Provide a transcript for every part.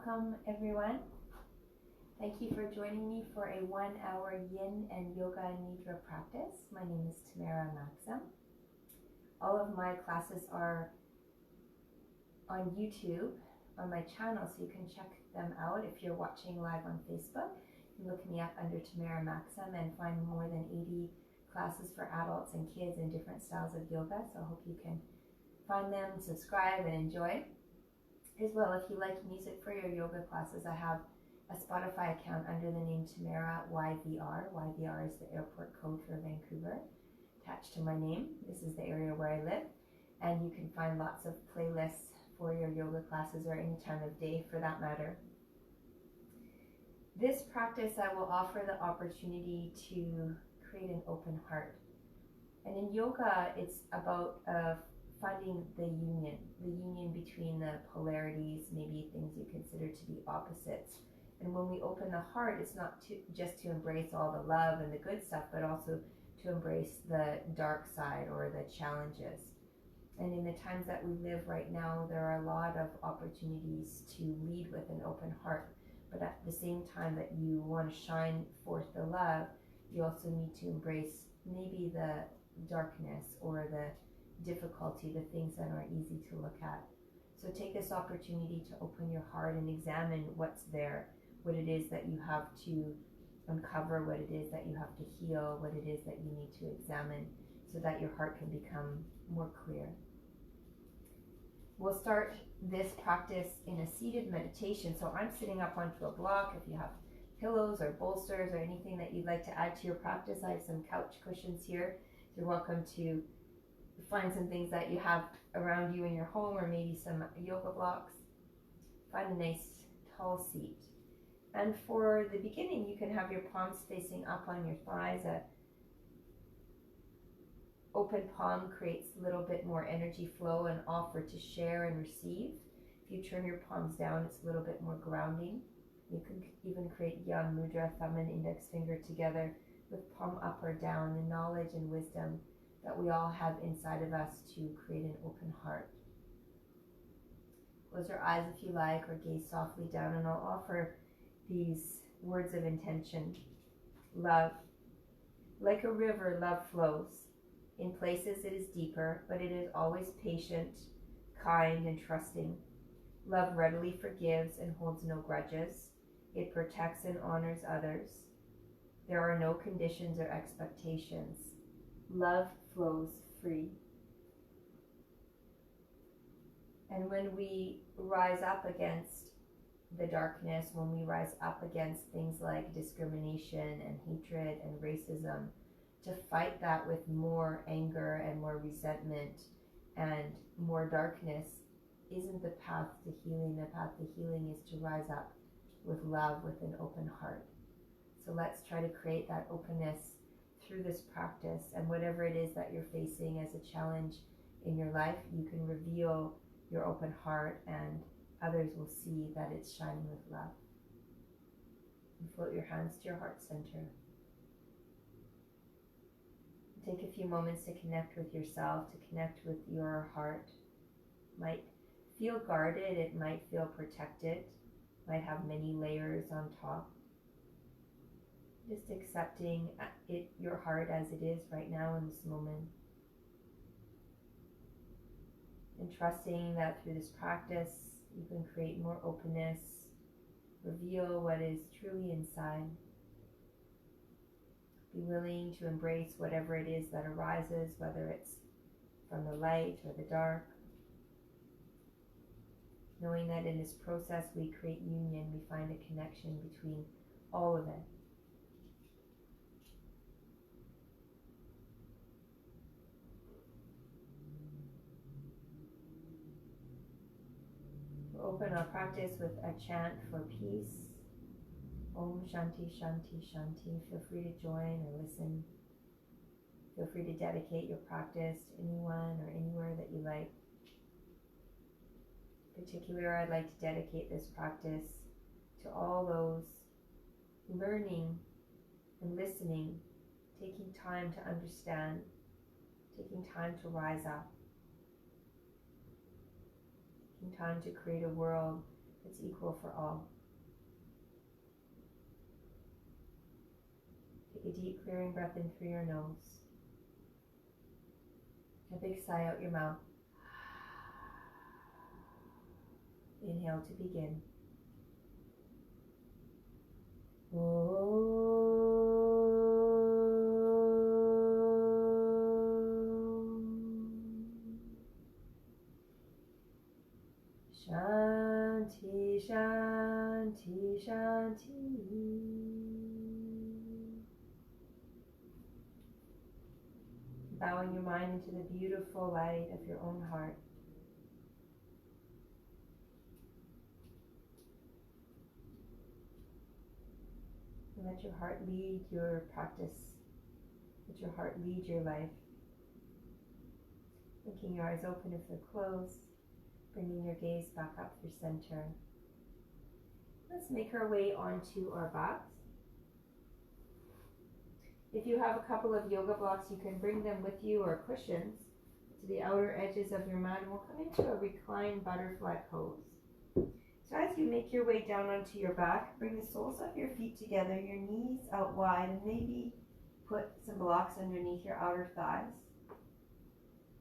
Welcome everyone. Thank you for joining me for a 1-hour Yin and Yoga Nidra practice. My name is Tamara Maxim. All of my classes are on YouTube on my channel, so you can check them out. If you're watching live on Facebook, you can look me up under Tamara Maxim and find more than 80 classes for adults and kids in different styles of yoga. So I hope you can find them, subscribe, and enjoy. As well, if you like music for your yoga classes, I have a Spotify account under the name Tamara YVR. YVR is the airport code for Vancouver, attached to my name. This is the area where I live, and you can find lots of playlists for your yoga classes or any time of day for that matter. This practice, I will offer the opportunity to create an open heart. And in yoga, it's about finding the union between the polarities, maybe things you consider to be opposites. And when we open the heart, it's not just to embrace all the love and the good stuff, but also to embrace the dark side or the challenges. And in the times that we live right now, there are a lot of opportunities to lead with an open heart. But at the same time that you want to shine forth the love, you also need to embrace maybe the darkness or the difficulty, the things that aren't easy to look at. So take this opportunity to open your heart and examine what's there, what it is that you have to uncover, what it is that you have to heal, what it is that you need to examine so that your heart can become more clear. We'll start this practice in a seated meditation. So I'm sitting up onto a block. If you have pillows or bolsters or anything that you'd like to add to your practice, I have some couch cushions here. You're welcome to find some things that you have around you in your home, or maybe some yoga blocks. Find a nice tall seat. And for the beginning, you can have your palms facing up on your thighs. A open palm creates a little bit more energy flow and offer to share and receive. If you turn your palms down, it's a little bit more grounding. You can even create Yin Mudra, thumb and index finger together with palm up or down, the knowledge and wisdom that we all have inside of us to create an open heart. Close your eyes if you like, or gaze softly down, and I'll offer these words of intention. Love. Like a river, love flows. In places it is deeper, but it is always patient, kind, and trusting. Love readily forgives and holds no grudges. It protects and honors others. There are no conditions or expectations. Love flows free. And when we rise up against the darkness, when we rise up against things like discrimination and hatred and racism, to fight that with more anger and more resentment and more darkness isn't the path to healing. The path to healing is to rise up with love, with an open heart. So let's try to create that openness through this practice, and whatever it is that you're facing as a challenge in your life, you can reveal your open heart and others will see that it's shining with love. And float your hands to your heart center. Take a few moments to connect with yourself, to connect with your heart. It might feel guarded, it might feel protected, might have many layers on top. Just accepting it, your heart as it is right now in this moment. And trusting that through this practice, you can create more openness, reveal what is truly inside. Be willing to embrace whatever it is that arises, whether it's from the light or the dark. Knowing that in this process we create union, we find a connection between all of it. We'll open our practice with a chant for peace. Om Shanti Shanti Shanti. Feel free to join or listen. Feel free to dedicate your practice to anyone or anywhere that you like. In particular, I'd like to dedicate this practice to all those learning and listening, taking time to understand, taking time to rise up, taking time to create a world It's equal for all. Take a deep clearing breath in through your nose. A big sigh out your mouth. Inhale to begin. Shanti, Shanti, Shanti. Bowing your mind into the beautiful light of your own heart. And let your heart lead your practice. Let your heart lead your life. Blinking your eyes open if they're closed. Bringing your gaze back up through center. Let's make our way onto our backs. If you have a couple of yoga blocks, you can bring them with you, or cushions, to the outer edges of your mat, and we'll come into a reclined butterfly pose. So as you make your way down onto your back, bring the soles of your feet together, your knees out wide, and maybe put some blocks underneath your outer thighs.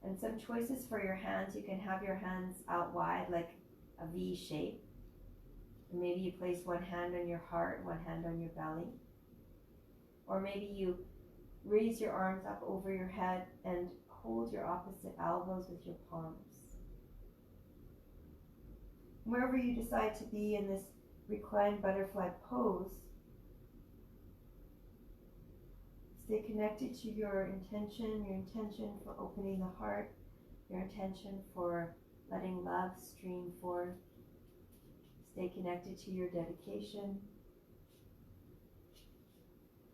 And some choices for your hands. You can have your hands out wide like a V shape. And maybe you place one hand on your heart, one hand on your belly. Or maybe you raise your arms up over your head and hold your opposite elbows with your palms. Wherever you decide to be in this reclined butterfly pose, stay connected to your intention for opening the heart, your intention for letting love stream forth. Stay connected to your dedication.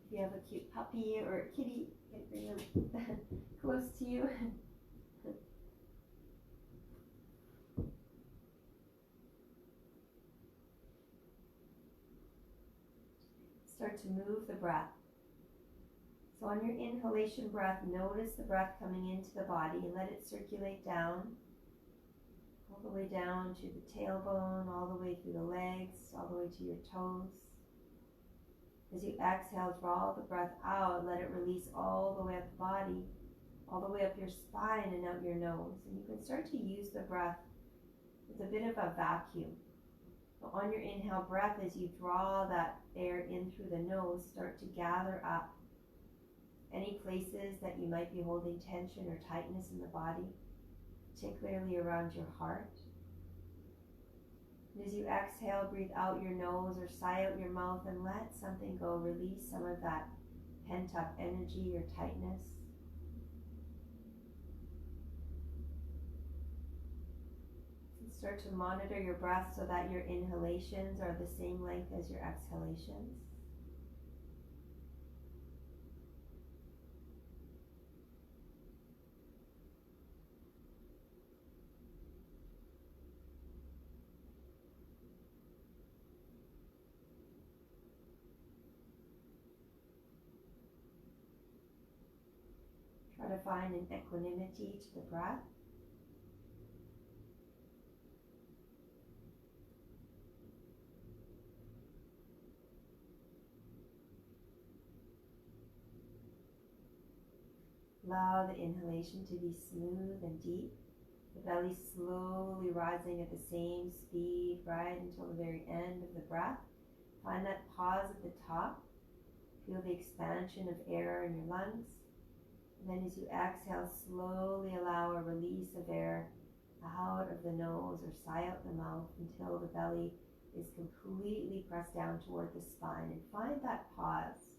If you have a cute puppy or a kitty, you can bring them close to you. Start to move the breath. So on your inhalation breath, notice the breath coming into the body and let it circulate down, all the way down to the tailbone, all the way through the legs, all the way to your toes. As you exhale, draw the breath out, let it release all the way up the body, all the way up your spine and out your nose. And you can start to use the breath as a bit of a vacuum. So on your inhale breath, as you draw that air in through the nose, start to gather up any places that you might be holding tension or tightness in the body, particularly around your heart. And as you exhale, breathe out your nose or sigh out your mouth and let something go. Release some of that pent-up energy or tightness. And start to monitor your breath so that your inhalations are the same length as your exhalations. Try to find an equanimity to the breath. Allow the inhalation to be smooth and deep. The belly slowly rising at the same speed right until the very end of the breath. Find that pause at the top. Feel the expansion of air in your lungs. And then as you exhale, slowly allow a release of air out of the nose or sigh out the mouth until the belly is completely pressed down toward the spine. And find that pause.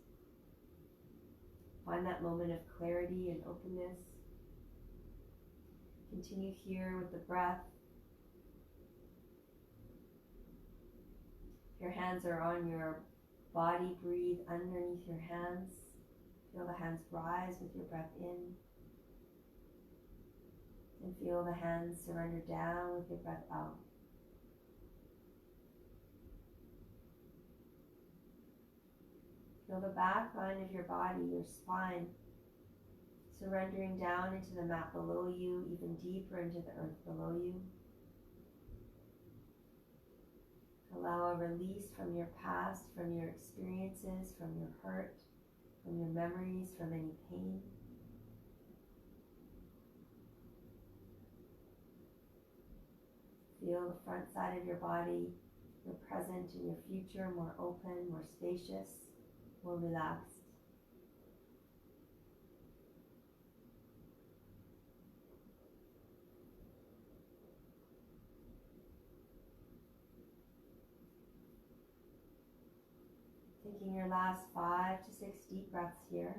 Find that moment of clarity and openness. Continue here with the breath. If your hands are on your body, breathe underneath your hands. Feel the hands rise with your breath in. And feel the hands surrender down with your breath out. Feel the back line of your body, your spine, surrendering down into the mat below you, even deeper into the earth below you. Allow a release from your past, from your experiences, from your hurt, from your memories, from any pain. Feel the front side of your body, your present and your future, more open, more spacious, more relaxed. Taking your last 5 to 6 deep breaths here.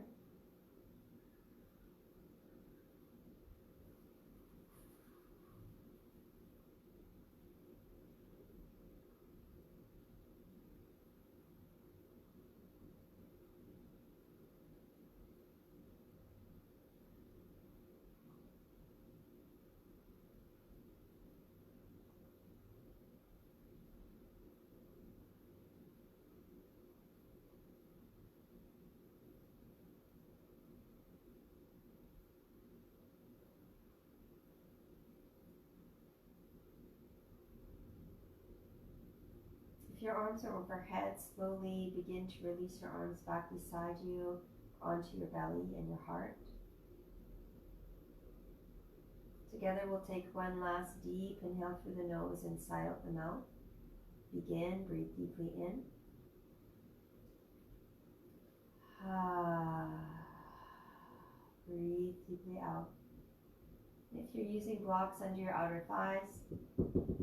If your arms are overhead, slowly begin to release your arms back beside you, onto your belly and your heart. Together we'll take one last deep inhale through the nose and sigh out the mouth. Begin, breathe deeply in. Breathe deeply out. If you're using blocks under your outer thighs,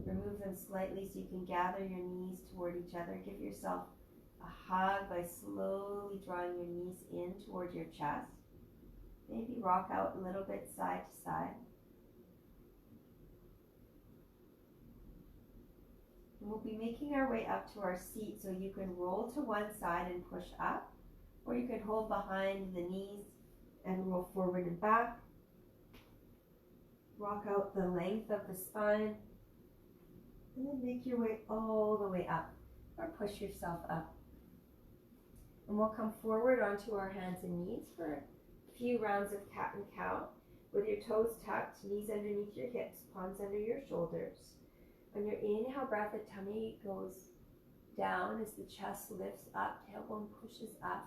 remove them slightly so you can gather your knees toward each other. Give yourself a hug by slowly drawing your knees in toward your chest. Maybe rock out a little bit side to side. And we'll be making our way up to our seat, so you can roll to one side and push up, or you can hold behind the knees and roll forward and back. Rock out the length of the spine, and then make your way all the way up, or push yourself up. And we'll come forward onto our hands and knees for a few rounds of cat and cow, with your toes tucked, knees underneath your hips, palms under your shoulders. On your inhale breath, the tummy goes down as the chest lifts up, tailbone pushes up.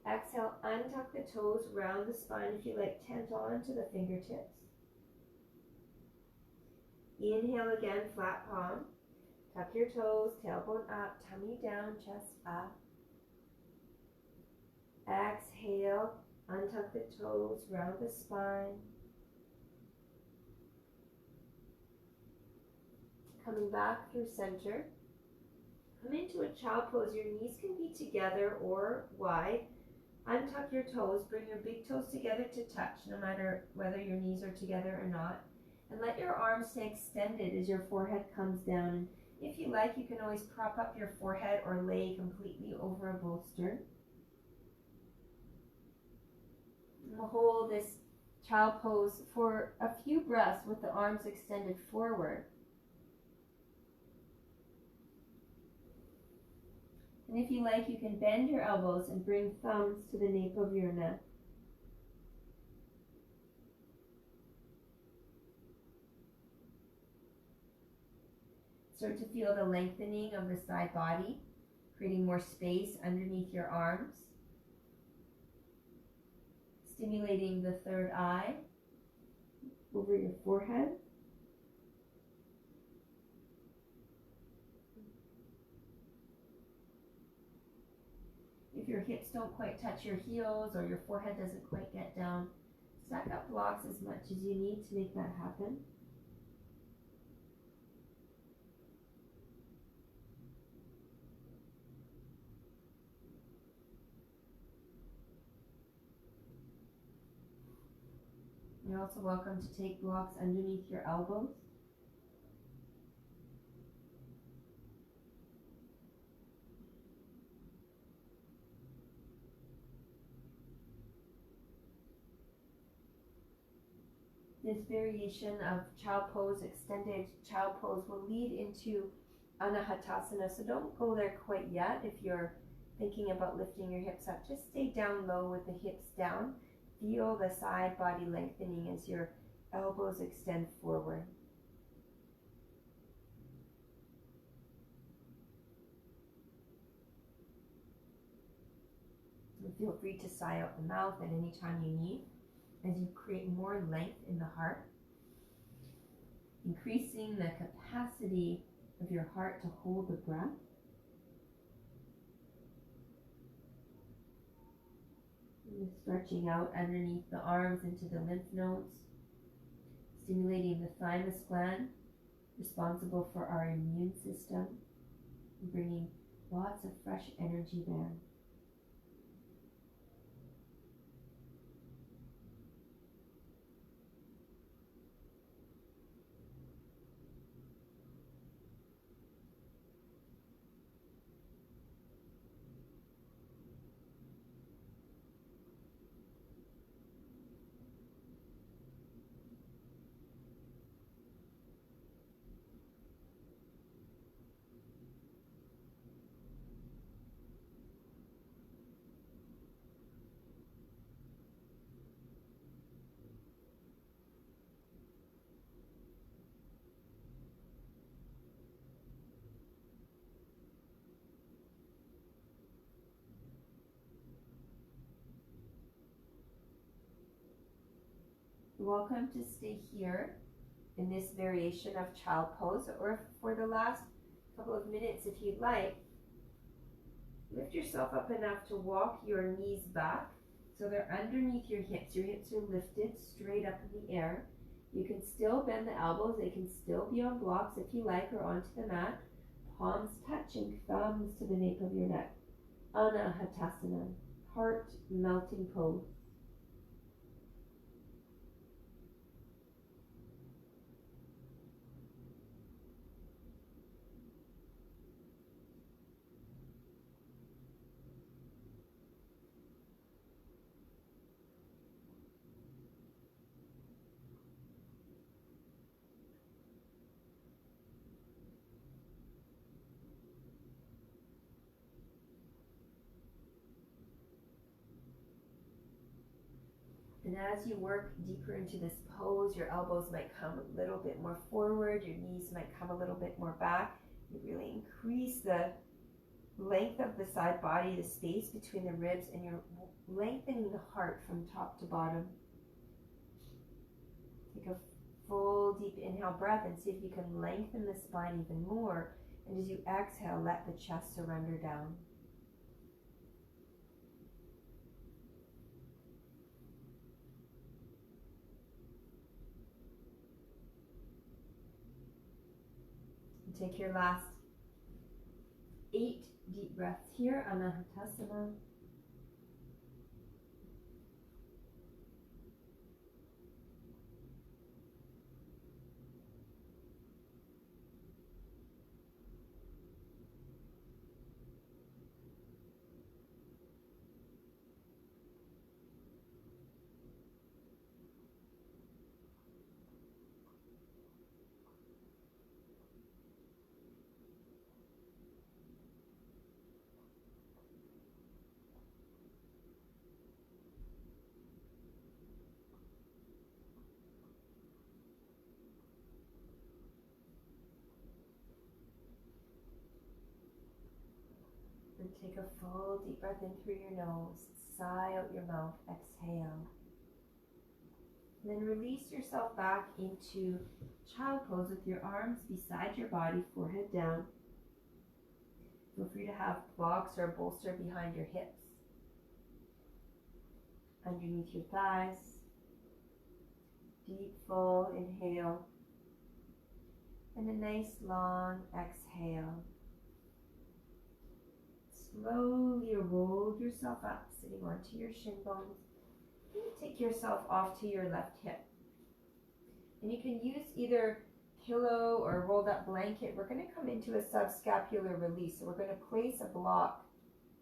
Exhale, untuck the toes, round the spine if you like, tent on to the fingertips. Inhale again, flat palm. Tuck your toes, tailbone up, tummy down, chest up. Exhale, untuck the toes, round the spine. Coming back through center. Come into a child pose. Your knees can be together or wide. Untuck your toes, bring your big toes together to touch, no matter whether your knees are together or not. And let your arms stay extended as your forehead comes down. And if you like, you can always prop up your forehead or lay completely over a bolster. And we'll hold this child pose for a few breaths with the arms extended forward. And if you like, you can bend your elbows and bring thumbs to the nape of your neck. Start to feel the lengthening of the side body, creating more space underneath your arms, stimulating the third eye over your forehead. If your hips don't quite touch your heels or your forehead doesn't quite get down, stack up blocks as much as you need to make that happen. You're also welcome to take blocks underneath your elbows. This variation of child pose, extended child pose, will lead into Anahatasana, so don't go there quite yet. If you're thinking about lifting your hips up, just stay down low with the hips down. Feel the side body lengthening as your elbows extend forward. And feel free to sigh out the mouth at any time you need as you create more length in the heart, increasing the capacity of your heart to hold the breath. And stretching out underneath the arms into the lymph nodes, stimulating the thymus gland, responsible for our immune system, and bringing lots of fresh energy there. You're welcome to stay here in this variation of child pose, or for the last couple of minutes, if you'd like, lift yourself up enough to walk your knees back so they're underneath your hips. Your hips are lifted straight up in the air. You can still bend the elbows. They can still be on blocks if you like, or onto the mat. Palms touching, thumbs to the nape of your neck. Anahatasana, heart melting pose. And as you work deeper into this pose, your elbows might come a little bit more forward, your knees might come a little bit more back. You really increase the length of the side body, the space between the ribs, and you're lengthening the heart from top to bottom. Take a full deep inhale breath and see if you can lengthen the spine even more. And as you exhale, let the chest surrender down. Take your last 8 deep breaths here, Anahatasana. And take a full deep breath in through your nose, sigh out your mouth, exhale. And then release yourself back into child pose with your arms beside your body, forehead down. Feel free to have blocks or a bolster behind your hips, underneath your thighs. Deep, full inhale. And a nice long exhale. Slowly roll yourself up, sitting onto your shin bones. And take yourself off to your left hip. And you can use either pillow or rolled up blanket. We're going to come into a subscapular release. So we're going to place a block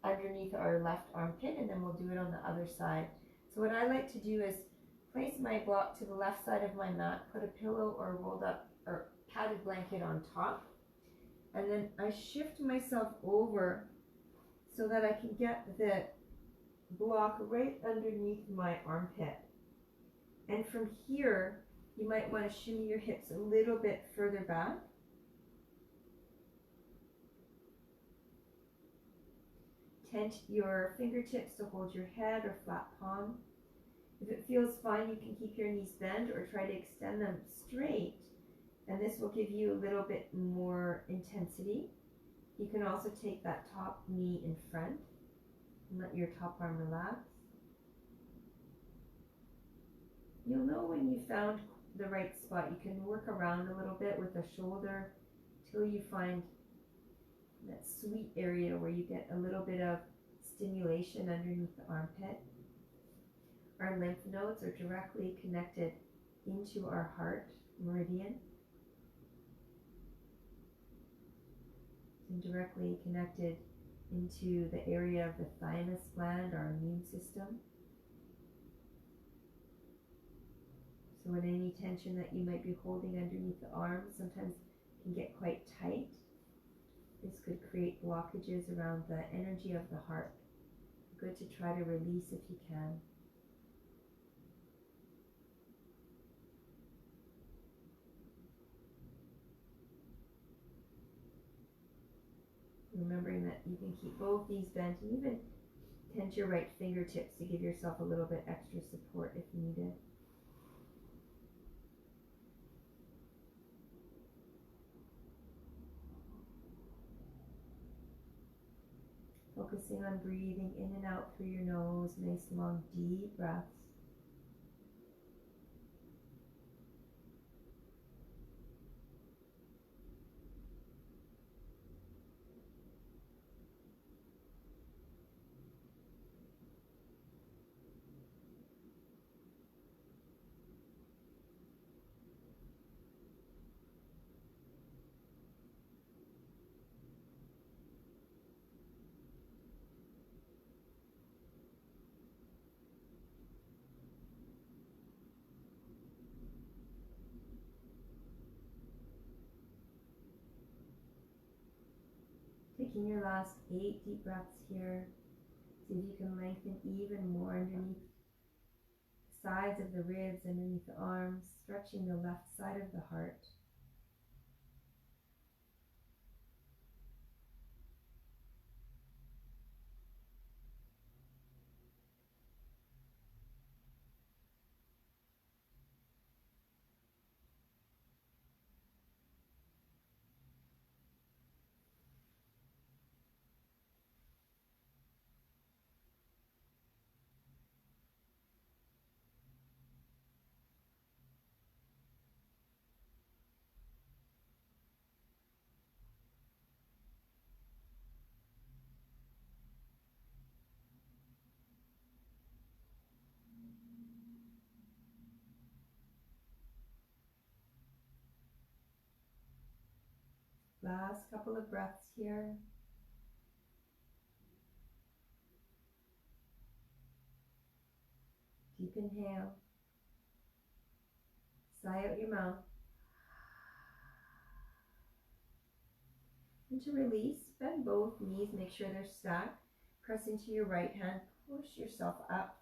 underneath our left armpit, and then we'll do it on the other side. So what I like to do is place my block to the left side of my mat, put a pillow or rolled up or padded blanket on top, and then I shift myself over so that I can get the block right underneath my armpit. And from here, you might want to shimmy your hips a little bit further back. tent your fingertips to hold your head or flat palm. If it feels fine, you can keep your knees bent or try to extend them straight, and this will give you a little bit more intensity. You can also take that top knee in front and let your top arm relax. You'll know when you found the right spot. You can work around a little bit with the shoulder till you find that sweet area where you get a little bit of stimulation underneath the armpit. Our lymph nodes are directly connected into our heart meridian and directly connected into the area of the thymus gland, our immune system. So when any tension that you might be holding underneath the arms sometimes can get quite tight, this could create blockages around the energy of the heart. Good to try to release if you can. Remembering that you can keep both knees bent and even tent your right fingertips to give yourself a little bit extra support if needed. Focusing on breathing in and out through your nose, nice long deep breaths. Taking your last 8 deep breaths here. See if you can lengthen even more underneath the sides of the ribs, underneath the arms, stretching the left side of the heart. Last couple of breaths here. Deep inhale. Sigh out your mouth. And to release, bend both knees, make sure they're stacked. Press into your right hand, push yourself up.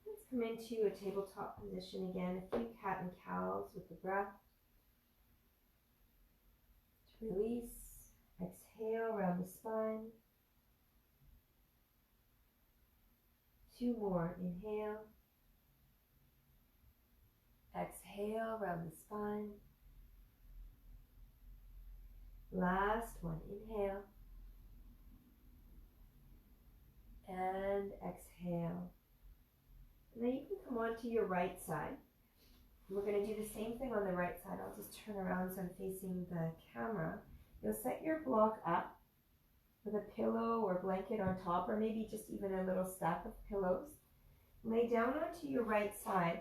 Let's come into a tabletop position again, a few cat and cows with the breath. To release, exhale around the spine. 2 more, inhale. Exhale around the spine. Last one, inhale. And exhale. And then you can come on to your right side. We're going to do the same thing on the right side. I'll just turn around so I'm facing the camera. You'll set your block up with a pillow or blanket on top, or maybe just even a little stack of pillows. Lay down onto your right side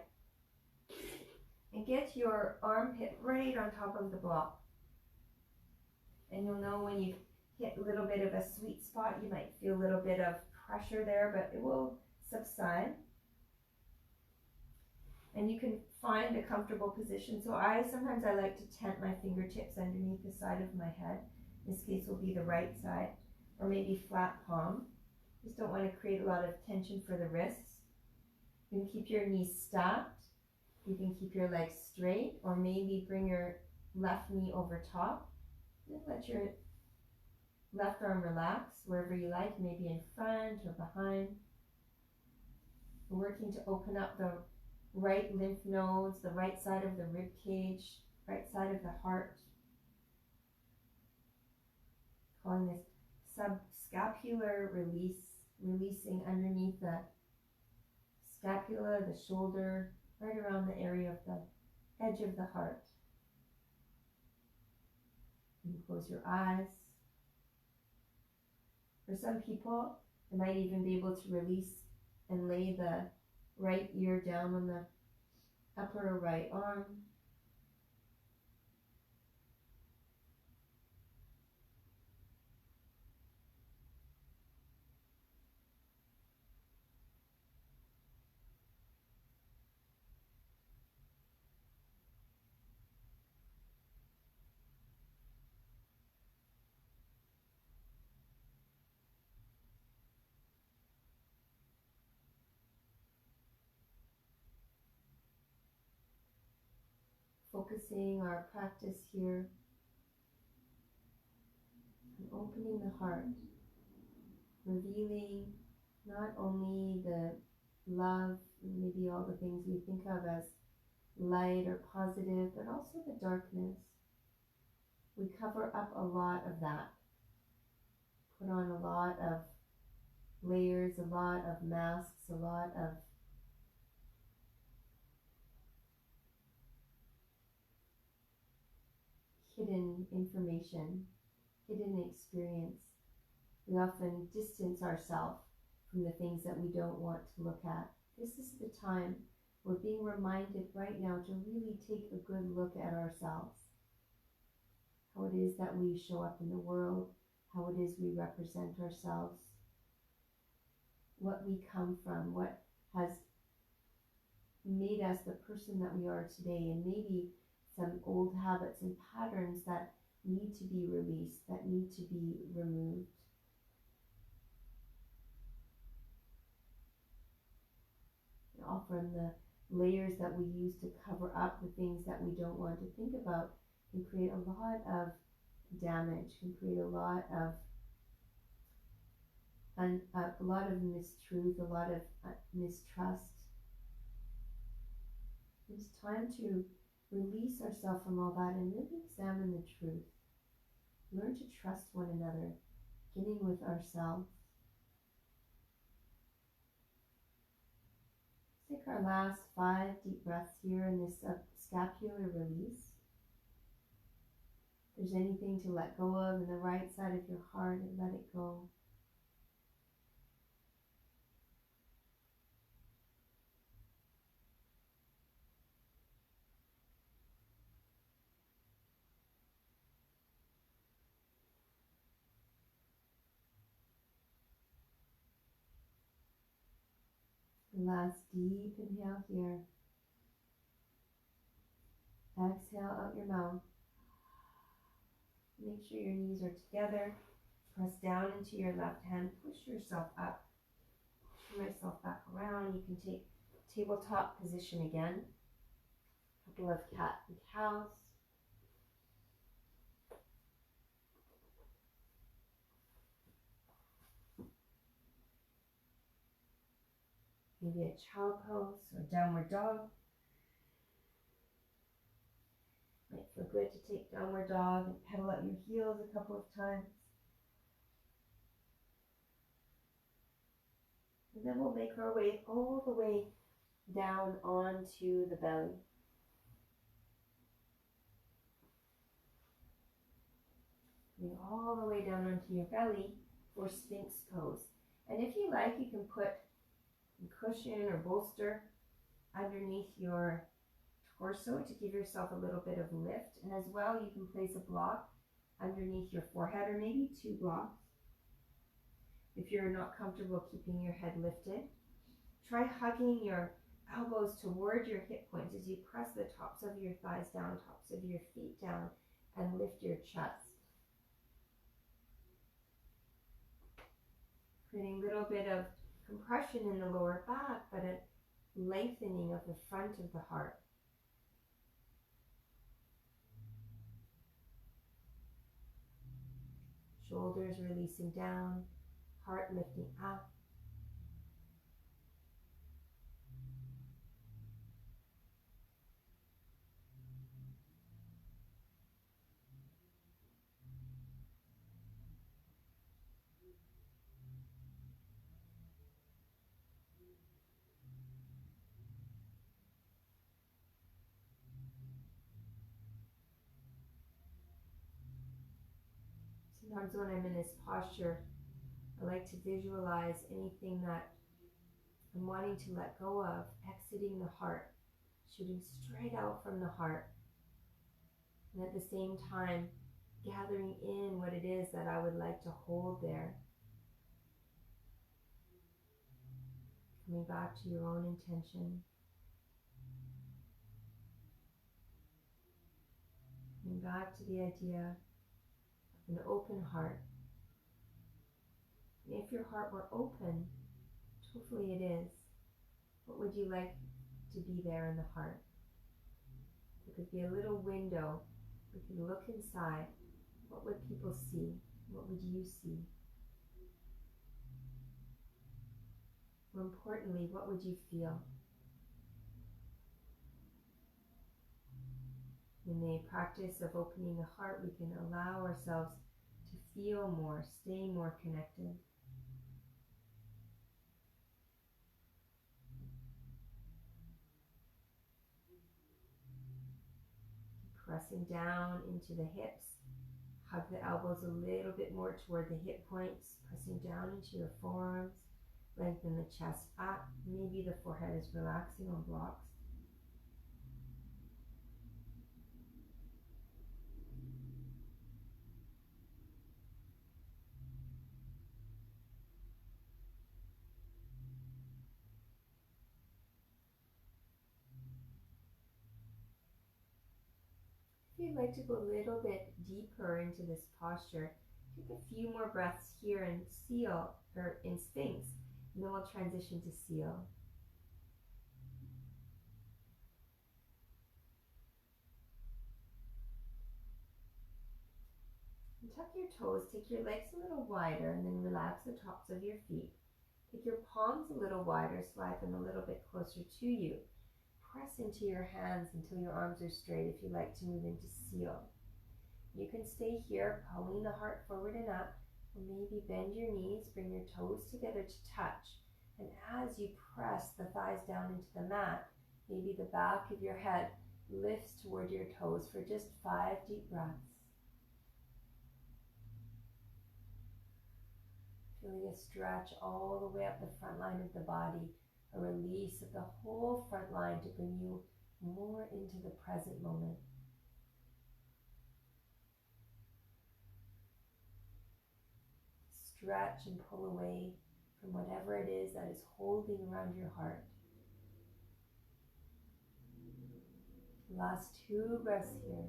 and get your armpit right on top of the block. And you'll know when you hit a little bit of a sweet spot, you might feel a little bit of pressure there, but it will subside. And you can find a comfortable position. So sometimes I like to tent my fingertips underneath the side of my head. In this case will be the right side, or maybe flat palm. Just don't want to create a lot of tension for the wrists. You can keep your knees stacked. You can keep your legs straight, or maybe bring your left knee over top. And let your Left arm relax wherever you like, maybe in front or behind. We're working to open up the right lymph nodes, the right side of the rib cage, right side of the heart. Calling this subscapular release, releasing underneath the scapula, the shoulder, right around the area of the edge of the heart. You can close your eyes. For some people, they might even be able to release and lay the right ear down on the upper right arm. Focusing our practice here on opening the heart, revealing not only the love, maybe all the things we think of as light or positive, but also the darkness. We cover up a lot of that, put on a lot of layers, a lot of masks, a lot of hidden information, hidden experience. We often distance ourselves from the things that we don't want to look at. This is the time we're being reminded right now to really take a good look at ourselves. How it is that we show up in the world, how it is we represent ourselves, what we come from, what has made us the person that we are today, and maybe some old habits and patterns that need to be released, that need to be removed. And often the layers that we use to cover up the things that we don't want to think about can create a lot of damage, can create a lot of mistruth, a lot of mistrust. It's time to release ourselves from all that and really examine the truth. Learn to trust one another, beginning with ourselves. Let's take our last 5 deep breaths here in this scapular release. If there's anything to let go of in the right side of your heart, and let it go. Last deep inhale here. Exhale out your mouth. Make sure your knees are together. Press down into your left hand. Push yourself up. Turn myself back around. You can take tabletop position again. A couple of cat and cows. Maybe a child pose or downward dog. Might feel good to take downward dog and pedal out your heels a couple of times. And then we'll make our way all the way down onto the belly. Coming all the way down onto your belly for Sphinx pose. And if you like, you can put a cushion or bolster underneath your torso to give yourself a little bit of lift. And as well, you can place a block underneath your forehead, or maybe 2 blocks. If you're not comfortable keeping your head lifted, try hugging your elbows toward your hip points as you press the tops of your thighs down, tops of your feet down, and lift your chest. Creating a little bit of compression in the lower back, but a lengthening of the front of the heart. Shoulders releasing down, heart lifting up. Sometimes when I'm in this posture, I like to visualize anything that I'm wanting to let go of, exiting the heart, shooting straight out from the heart. And at the same time, gathering in what it is that I would like to hold there. Coming back to your own intention. Coming back to the idea of an open heart. And if your heart were open, hopefully it is, what would you like to be there in the heart? There could be a little window. We can look inside. What would people see? What would you see? More importantly, what would you feel? In the practice of opening the heart, we can allow ourselves to feel more, stay more connected. Pressing down into the hips. Hug the elbows a little bit more toward the hip points. Pressing down into your forearms. Lengthen the chest up. Maybe the forehead is relaxing on blocks. If you'd like to go a little bit deeper into this posture, take a few more breaths here in seal, or in Sphinx, and then we'll transition to seal. And tuck your toes, take your legs a little wider, and then relax the tops of your feet. Take your palms a little wider, slide them a little bit closer to you. Press into your hands until your arms are straight if you like to move into seal. You can stay here, pulling the heart forward and up, or maybe bend your knees, bring your toes together to touch. And as you press the thighs down into the mat, maybe the back of your head lifts toward your toes for just 5 deep breaths. Feeling a stretch all the way up the front line of the body, a release of the whole front line to bring you more into the present moment. Stretch and pull away from whatever it is that is holding around your heart. Last 2 breaths here.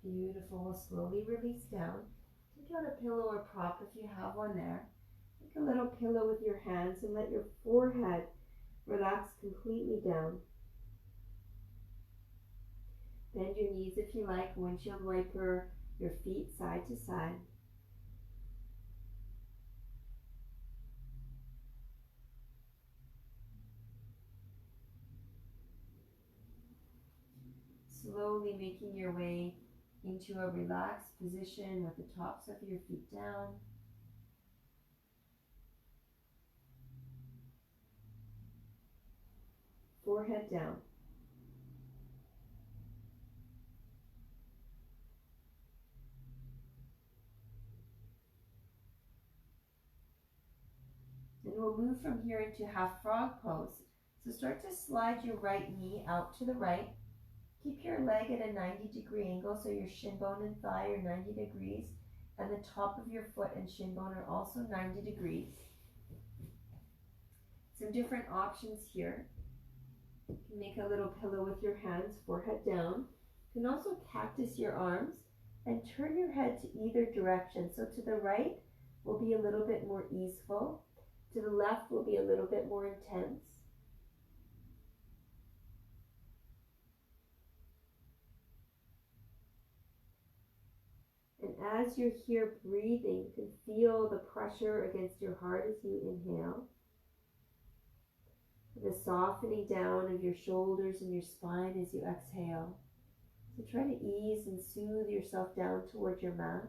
Beautiful. We'll slowly release down. Take out a pillow or prop if you have one there. Take a little pillow with your hands and let your forehead relax completely down. Bend your knees if you like, windshield wiper your feet side to side. Slowly making your way into a relaxed position with the tops of your feet down. Forehead down. And we'll move from here into half frog pose. So start to slide your right knee out to the right. Keep your leg at a 90-degree angle, so your shin bone and thigh are 90 degrees, and the top of your foot and shin bone are also 90 degrees. Some different options here. You can make a little pillow with your hands, forehead down. You can also cactus your arms and turn your head to either direction. So to the right will be a little bit more easeful. To the left will be a little bit more intense. as you're here breathing, you can feel the pressure against your heart as you inhale. The softening down of your shoulders and your spine as you exhale. So try to ease and soothe yourself down toward your mat.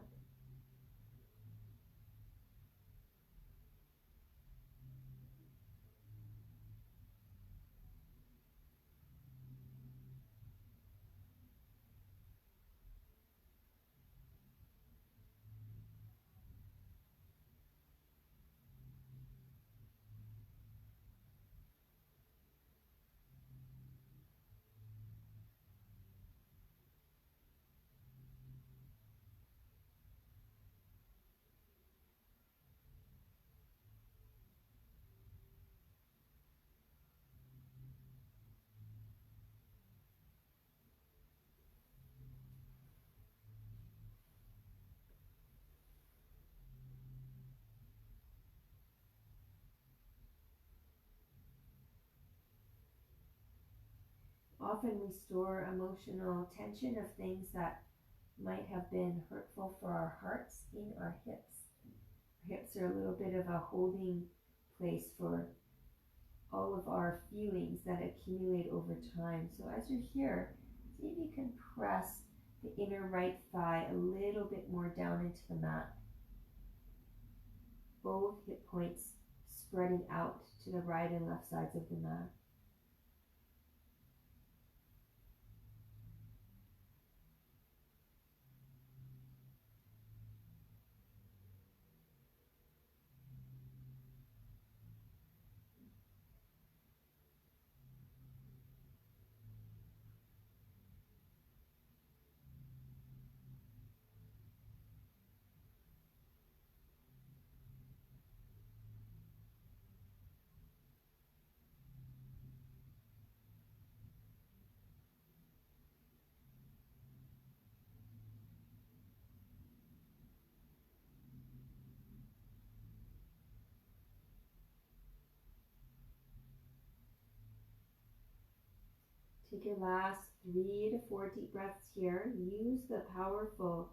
Often we store emotional tension of things that might have been hurtful for our hearts in our hips. Our hips are a little bit of a holding place for all of our feelings that accumulate over time. So as you're here, see if you can press the inner right thigh a little bit more down into the mat. Both hip points spreading out to the right and left sides of the mat. Take your last 3 to 4 deep breaths here. Use the powerful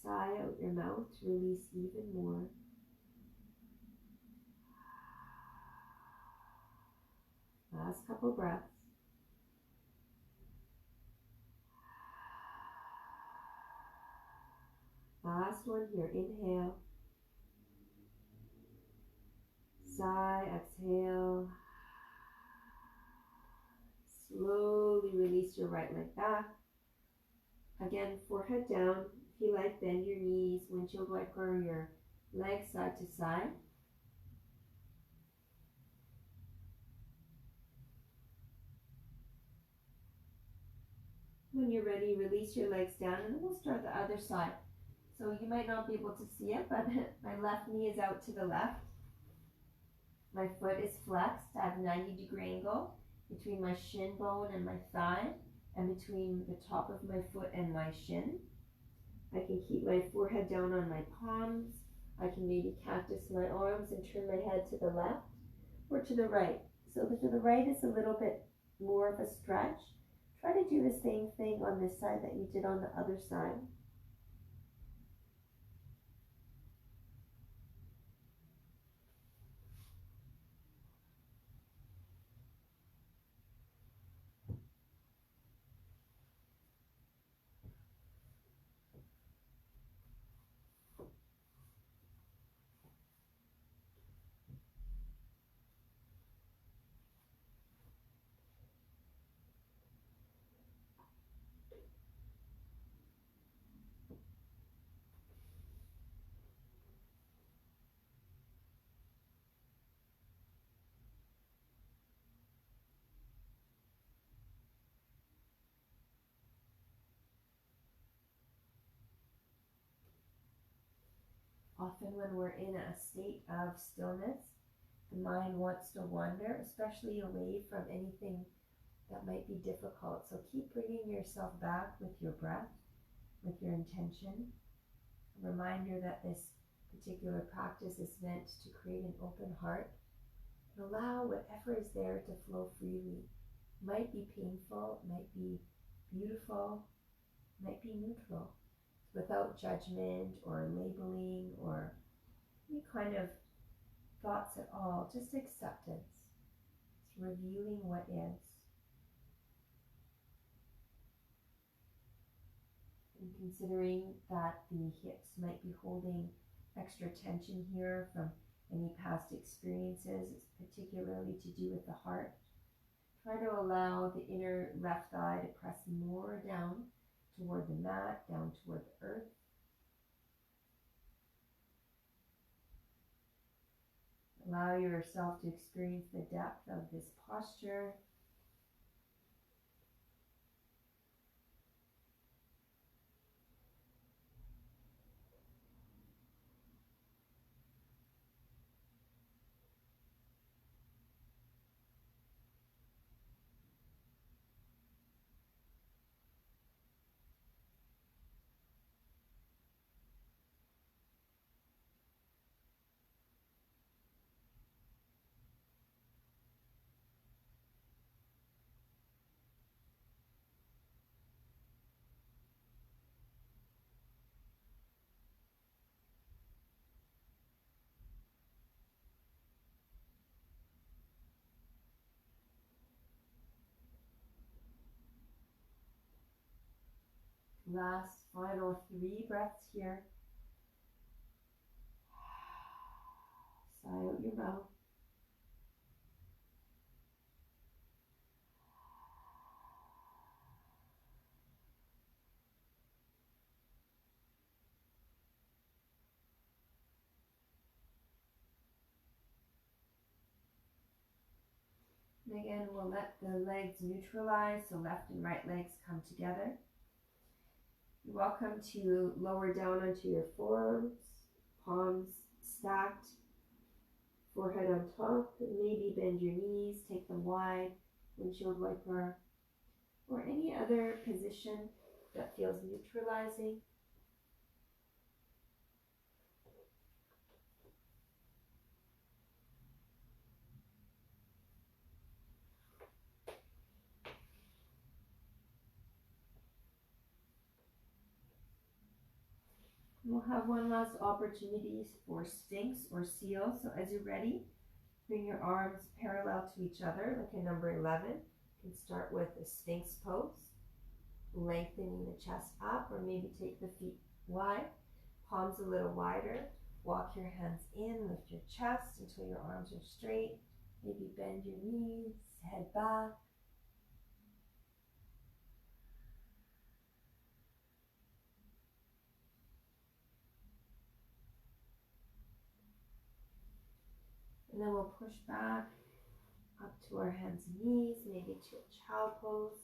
sigh out your mouth to release even more. Last couple breaths. Last one here. Inhale. Sigh, exhale. Slowly release your right leg back. Again, forehead down. If you like, bend your knees, windshield wiper your legs side to side. When you're ready, release your legs down, and then we'll start the other side. So you might not be able to see it, but my left knee is out to the left. My foot is flexed. I have a 90-degree angle between my shin bone and my thigh, and between the top of my foot and my shin. I can keep my forehead down on my palms. I can maybe cactus my arms and turn my head to the left or to the right. So to the right is a little bit more of a stretch. Try to do the same thing on this side that you did on the other side. Often when we're in a state of stillness, the mind wants to wander, especially away from anything that might be difficult. So keep bringing yourself back with your breath, with your intention. A reminder that this particular practice is meant to create an open heart and allow whatever is there to flow freely. It might be painful, it might be beautiful, it might be neutral. without judgment or labeling or any kind of thoughts at all, just acceptance. It's revealing what is. And considering that the hips might be holding extra tension here from any past experiences, it's particularly to do with the heart. Try to allow the inner left thigh to press more down toward the mat, down toward the earth. Allow yourself to experience the depth of this posture. Last, final 3 breaths here. Sigh out your mouth. And again, we'll let the legs neutralize, so left and right legs come together. You're welcome to lower down onto your forearms, palms stacked, forehead on top, and maybe bend your knees, take them wide, windshield wiper, or any other position that feels neutralizing. We'll have one last opportunity for Sphinx or Seal. So as you're ready, bring your arms parallel to each other like a number 11. You can start with a Sphinx pose, lengthening the chest up, or maybe take the feet wide, palms a little wider. Walk your hands in, lift your chest until your arms are straight. Maybe bend your knees, head back. And then we'll push back up to our hands and knees, maybe to a child pose.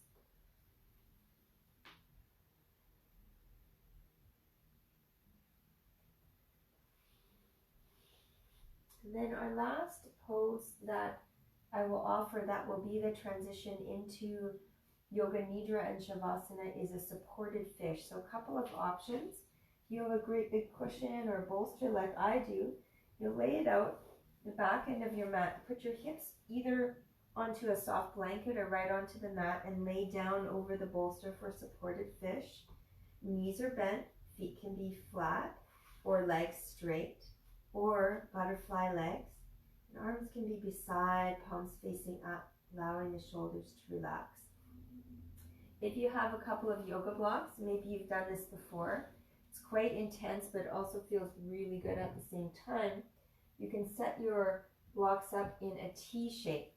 And then our last pose that I will offer, that will be the transition into Yoga Nidra and Shavasana, is a supported fish. So a couple of options. If you have a great big cushion or bolster like I do, you'll lay it out the back end of your mat. Put your hips either onto a soft blanket or right onto the mat and lay down over the bolster for supported fish. Knees are bent, feet can be flat or legs straight or butterfly legs. And arms can be beside, palms facing up, allowing the shoulders to relax. If you have a couple of yoga blocks, maybe you've done this before, it's quite intense but it also feels really good at the same time. You can set your blocks up in a T shape,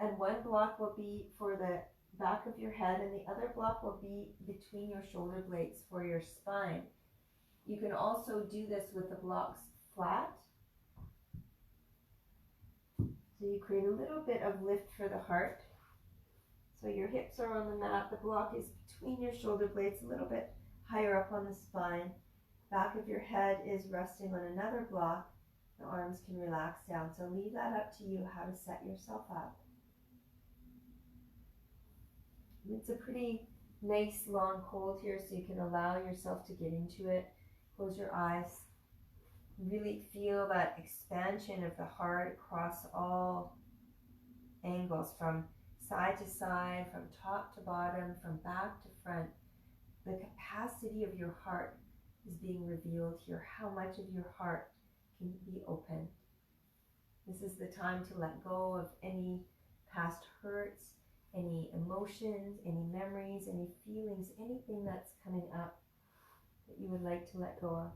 and one block will be for the back of your head and the other block will be between your shoulder blades for your spine. You can also do this with the blocks flat, so you create a little bit of lift for the heart. So your hips are on the mat, the block is between your shoulder blades, a little bit higher up on the spine. Back of your head is resting on another block. The arms can relax down. So leave that up to you how to set yourself up. It's a pretty nice long hold here, so you can allow yourself to get into it. Close your eyes. Really feel that expansion of the heart across all angles, from side to side, from top to bottom, from back to front. the capacity of your heart is being revealed here. How much of your heart can be open? This is the time to let go of any past hurts, any emotions, any memories, any feelings, anything that's coming up that you would like to let go of.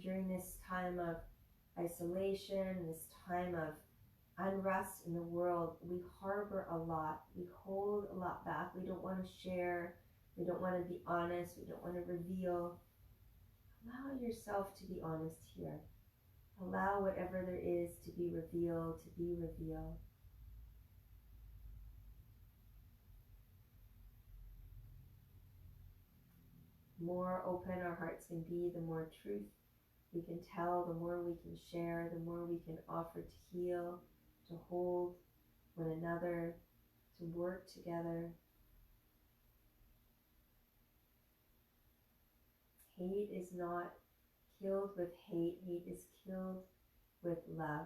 During this time of isolation, this time of unrest in the world, we harbor a lot. We hold a lot back. We don't want to share. We don't want to be honest. We don't want to reveal. Allow yourself to be honest here. Allow whatever there is to be revealed, to be revealed. The more open our hearts can be, the more truth we can tell, the more we can share, the more we can offer to heal, to hold one another, to work together. Hate is not killed with hate. Hate is killed with love.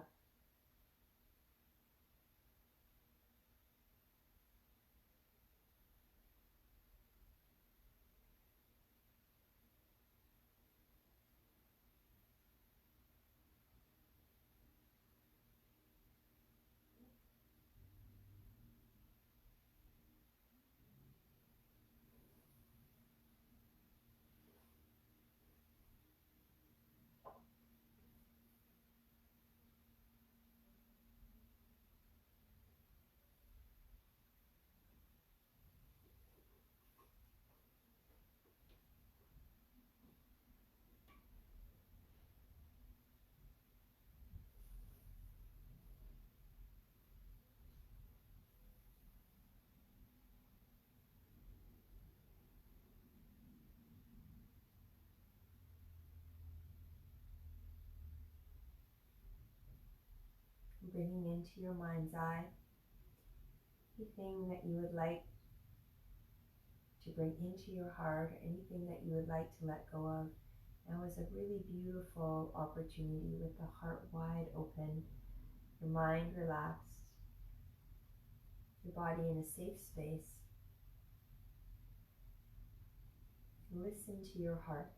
Bringing into your mind's eye anything that you would like to bring into your heart, or anything that you would like to let go of. Now is a really beautiful opportunity with the heart wide open, your mind relaxed, your body in a safe space. Listen to your heart.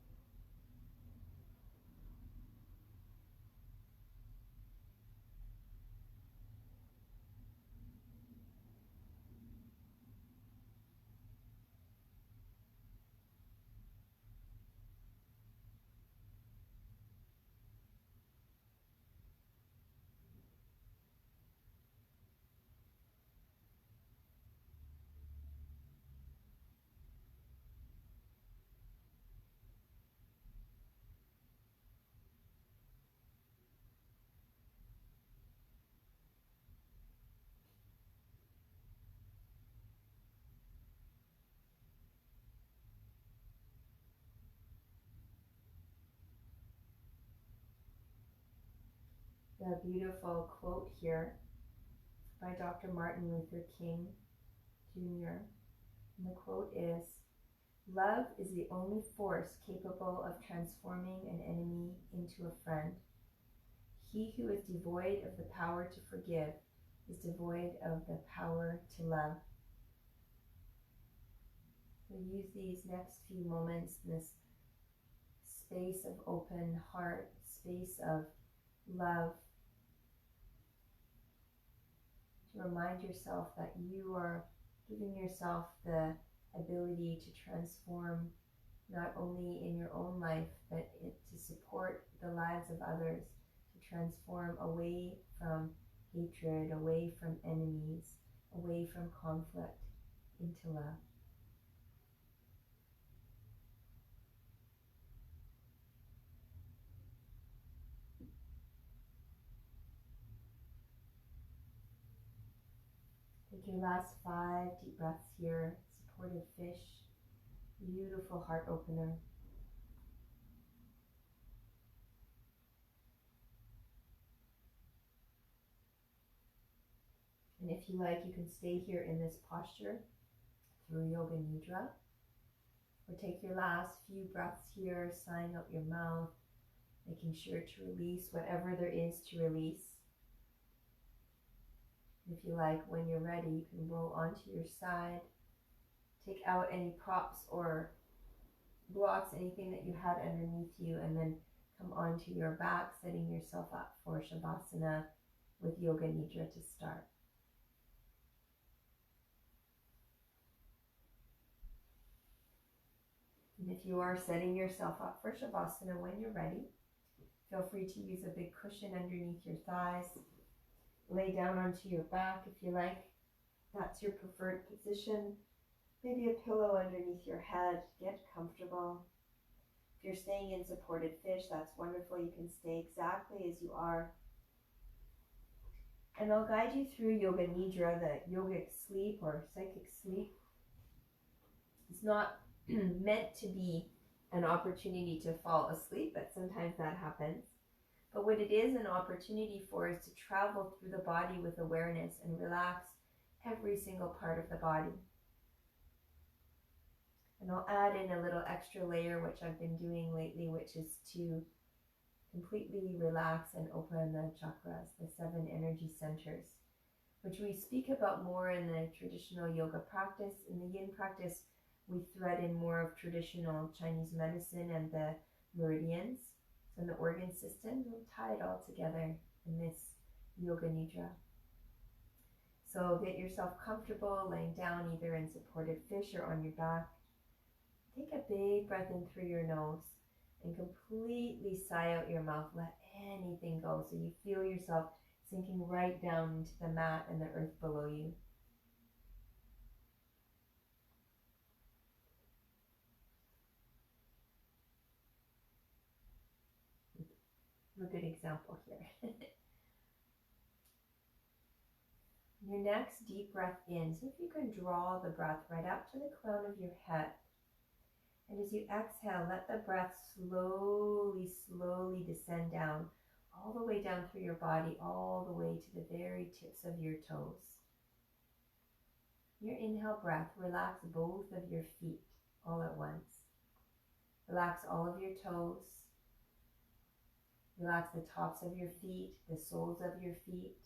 A beautiful quote here by Dr. Martin Luther King Jr. And the quote is, "Love is the only force capable of transforming an enemy into a friend. He who is devoid of the power to forgive is devoid of the power to love." So use these next few moments in this space of open heart, space of love, to remind yourself that you are giving yourself the ability to transform not only in your own life, but to support the lives of others, to transform away from hatred, away from enemies, away from conflict, into love. Take your last 5 deep breaths here. Supported fish, beautiful heart opener. And if you like, you can stay here in this posture through Yoga Nidra. Or take your last few breaths here, sighing out your mouth, making sure to release whatever there is to release. If you like, when you're ready, you can roll onto your side. Take out any props or blocks, anything that you had underneath you, and then come onto your back, setting yourself up for Shavasana with Yoga Nidra to start. And if you are setting yourself up for Shavasana when you're ready, feel free to use a big cushion underneath your thighs. Lay down onto your back if you like. That's your preferred position. Maybe a pillow underneath your head. Get comfortable. If you're staying in supported fish, that's wonderful. You can stay exactly as you are. And I'll guide you through Yoga Nidra, the yogic sleep or psychic sleep. It's not meant to be an opportunity to fall asleep, but sometimes that happens. But what it is an opportunity for is to travel through the body with awareness and relax every single part of the body. And I'll add in a little extra layer, which I've been doing lately, which is to completely relax and open the chakras, the 7 energy centers, which we speak about more in the traditional yoga practice. In the Yin practice, we thread in more of traditional Chinese medicine and the meridians and the organ system. We'll tie it all together in this Yoga Nidra. So get yourself comfortable, laying down either in supported fish or on your back. Take a big breath in through your nose and completely sigh out your mouth. Let anything go so you feel yourself sinking right down into the mat and the earth below you. A good example here. Your next deep breath in. See if you can draw the breath right up to the crown of your head. And as you exhale, let the breath slowly, slowly descend down, all the way down through your body, all the way to the very tips of your toes. Your inhale breath, relax both of your feet all at once. Relax all of your toes. Relax the tops of your feet, the soles of your feet.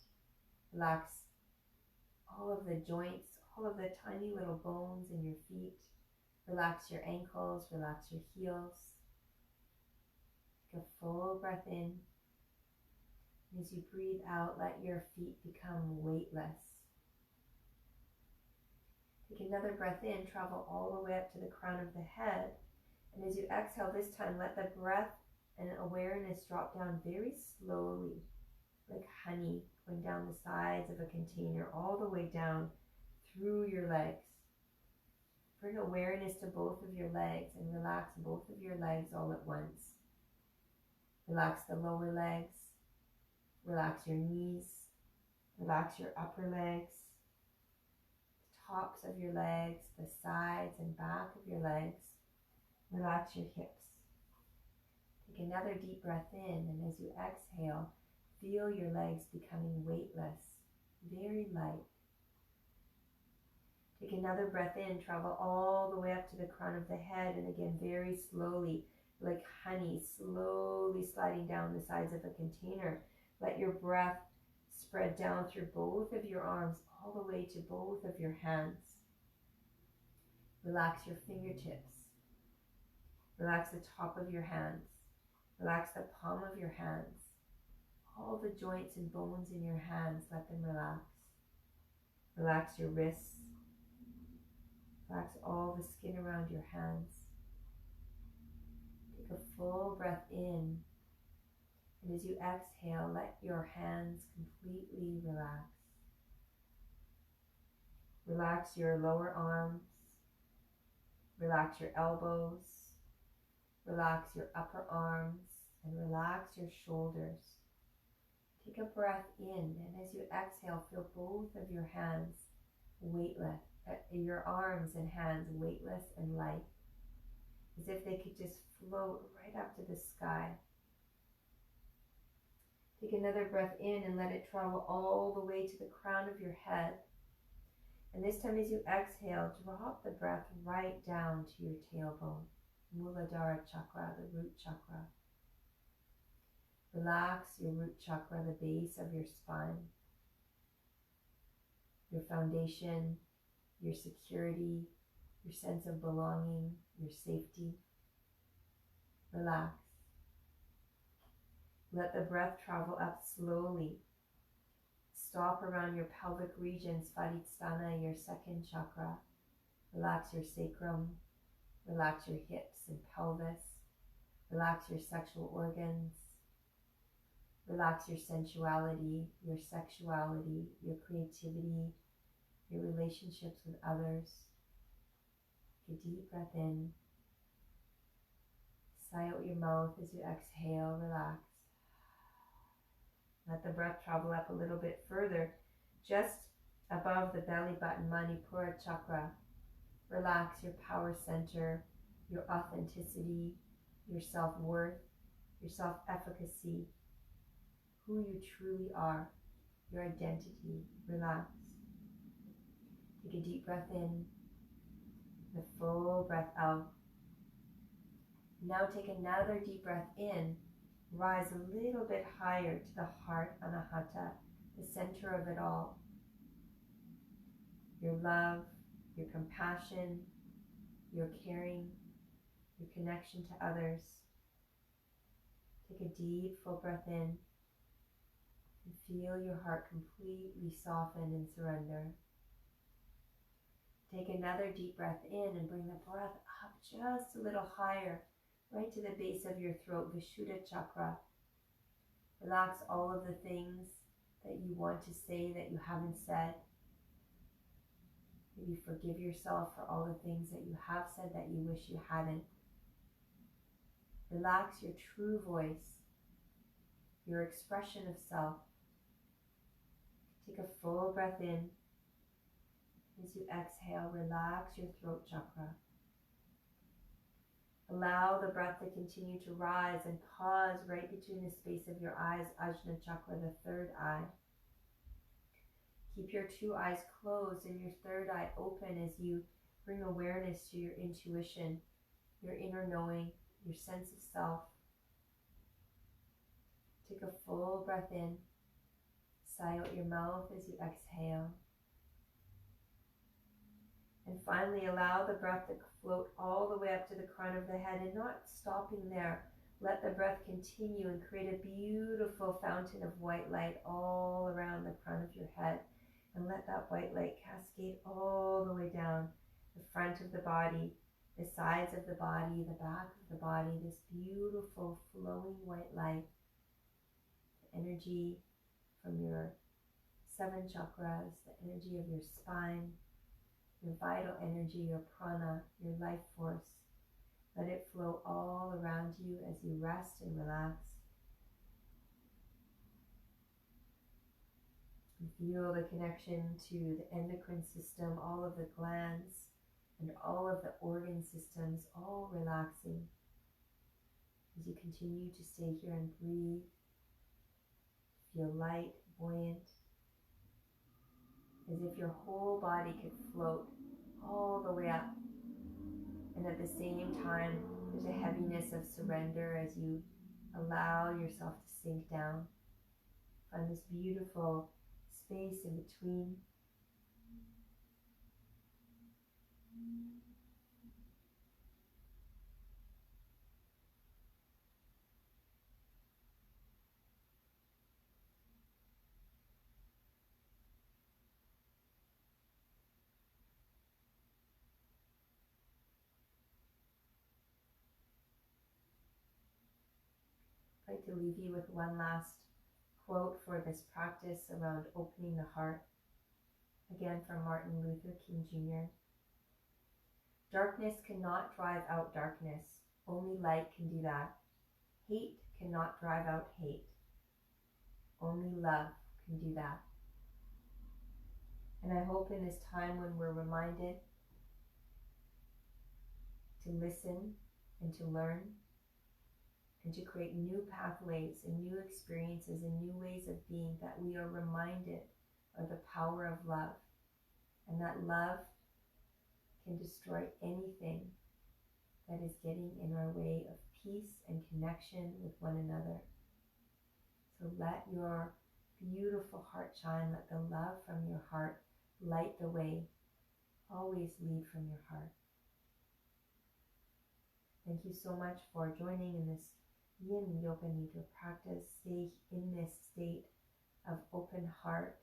Relax all of the joints, all of the tiny little bones in your feet. Relax your ankles, relax your heels. Take a full breath in. And as you breathe out, let your feet become weightless. Take another breath in, travel all the way up to the crown of the head. And as you exhale this time, let the breath and awareness drop down very slowly, like honey going down the sides of a container, all the way down through your legs. Bring awareness to both of your legs and relax both of your legs all at once. Relax the lower legs, relax your knees, relax your upper legs, the tops of your legs, the sides and back of your legs. Relax your hips. Take another deep breath in, and as you exhale, feel your legs becoming weightless, very light. Take another breath in, travel all the way up to the crown of the head, and again, very slowly, like honey, slowly sliding down the sides of a container. Let your breath spread down through both of your arms, all the way to both of your hands. Relax your fingertips. Relax the top of your hands. Relax the palm of your hands. All the joints and bones in your hands, let them relax. Relax your wrists. Relax all the skin around your hands. Take a full breath in. And as you exhale, let your hands completely relax. Relax your lower arms. Relax your elbows. Relax your upper arms. And relax your shoulders. Take a breath in, and as you exhale, feel both of your hands weightless, your arms and hands weightless and light, as if they could just float right up to the sky. Take another breath in and let it travel all the way to the crown of your head. And this time as you exhale, drop the breath right down to your tailbone, Muladhara chakra, the root chakra. Relax your root chakra, the base of your spine, your foundation, your security, your sense of belonging, your safety. Relax. Let the breath travel up slowly. Stop around your pelvic region, Svadhisthana, your second chakra. Relax your sacrum. Relax your hips and pelvis. Relax your sexual organs. Relax your sensuality, your sexuality, your creativity, your relationships with others. Take a deep breath in. Sigh out your mouth as you exhale, relax. Let the breath travel up a little bit further, just above the belly button, Manipura chakra. Relax your power center, your authenticity, your self-worth, your self-efficacy, who you truly are, your identity. Relax. Take a deep breath in, the full breath out. Now take another deep breath in. Rise a little bit higher to the heart, Anahata, the center of it all. Your love, your compassion, your caring, your connection to others. Take a deep full breath in and feel your heart completely soften and surrender. Take another deep breath in and bring the breath up just a little higher, right to the base of your throat, Vishuddha chakra. Relax all of the things that you want to say that you haven't said. Maybe forgive yourself for all the things that you have said that you wish you hadn't. Relax your true voice, your expression of self. Take a full breath in. As you exhale, relax your throat chakra. Allow the breath to continue to rise and pause right between the space of your eyes, Ajna chakra, the third eye. Keep your two eyes closed and your third eye open as you bring awareness to your intuition, your inner knowing, your sense of self. Take a full breath in. Sigh out your mouth as you exhale. And finally, allow the breath to float all the way up to the crown of the head and not stopping there. Let the breath continue and create a beautiful fountain of white light all around the crown of your head. And let that white light cascade all the way down the front of the body, the sides of the body, the back of the body, this beautiful flowing white light. The energy from your 7 chakras, the energy of your spine, your vital energy, your prana, your life force. Let it flow all around you as you rest and relax. And feel the connection to the endocrine system, all of the glands and all of the organ systems, all relaxing. As you continue to stay here and breathe, feel light, buoyant, as if your whole body could float all the way up. And at the same time, there's a heaviness of surrender as you allow yourself to sink down. Find this beautiful space in between. I'd like to leave you with one last quote for this practice around opening the heart. Again from Martin Luther King Jr. Darkness cannot drive out darkness. Only light can do that. Hate cannot drive out hate. Only love can do that. And I hope in this time when we're reminded to listen and to learn and to create new pathways and new experiences and new ways of being, that we are reminded of the power of love And that love can destroy anything that is getting in our way of peace and connection with one another. So let your beautiful heart shine. Let the love from your heart light the way. Always lead from your heart. Thank you so much for joining in this Yin Yoga Nidra practice. Stay in this state of open heart,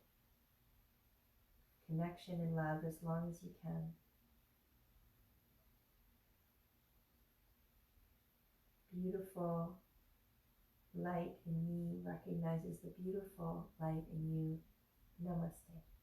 connection and love as long as you can. Beautiful light in me recognizes the beautiful light in you. Namaste.